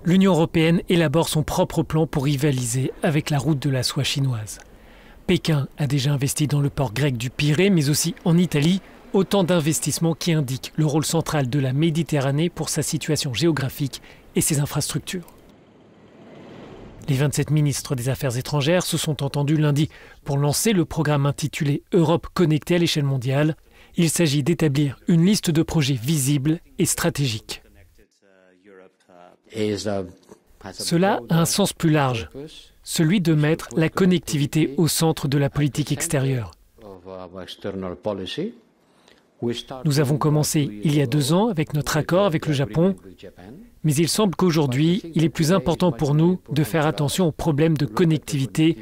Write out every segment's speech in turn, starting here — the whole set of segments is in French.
L'Union européenne élabore son propre plan pour rivaliser avec la route de la soie chinoise. Pékin a déjà investi dans le port grec du Pirée, mais aussi en Italie, autant d'investissements qui indiquent le rôle central de la Méditerranée pour sa situation géographique et ses infrastructures. Les 27 ministres des Affaires étrangères se sont entendus lundi pour lancer le programme intitulé « Europe connectée à l'échelle mondiale ». Il s'agit d'établir une liste de projets visibles et stratégiques. Cela a un sens plus large, celui de mettre la connectivité au centre de la politique extérieure. Nous avons commencé il y a 2 ans avec notre accord avec le Japon, mais il semble qu'aujourd'hui, il est plus important pour nous de faire attention aux problèmes de connectivité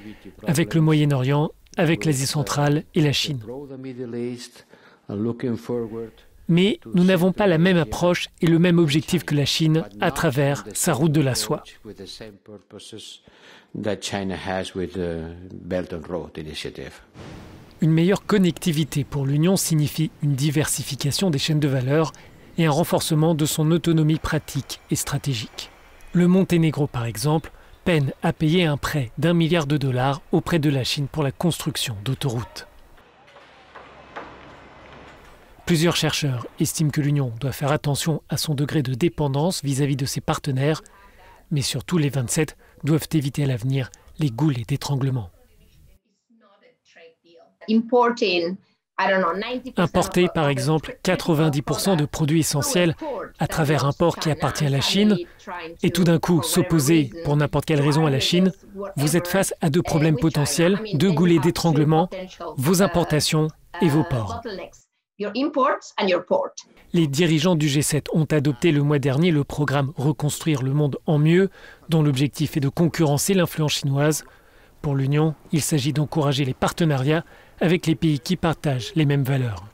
avec le Moyen-Orient, avec l'Asie centrale et la Chine. Mais nous n'avons pas la même approche et le même objectif que la Chine à travers sa route de la soie. Une meilleure connectivité pour l'Union signifie une diversification des chaînes de valeur et un renforcement de son autonomie pratique et stratégique. Le Monténégro, par exemple, peine à payer un prêt d'1 milliard de dollars auprès de la Chine pour la construction d'autoroutes. Plusieurs chercheurs estiment que l'Union doit faire attention à son degré de dépendance vis-à-vis de ses partenaires, mais surtout les 27 doivent éviter à l'avenir les goulets d'étranglement. Importer, par exemple, 90% de produits essentiels à travers un port qui appartient à la Chine et tout d'un coup s'opposer pour n'importe quelle raison à la Chine, vous êtes face à 2 problèmes potentiels, 2 goulets d'étranglement, vos importations et vos ports. Les dirigeants du G7 ont adopté le mois dernier le programme Reconstruire le monde en mieux, dont l'objectif est de concurrencer l'influence chinoise. Pour l'Union, il s'agit d'encourager les partenariats avec les pays qui partagent les mêmes valeurs.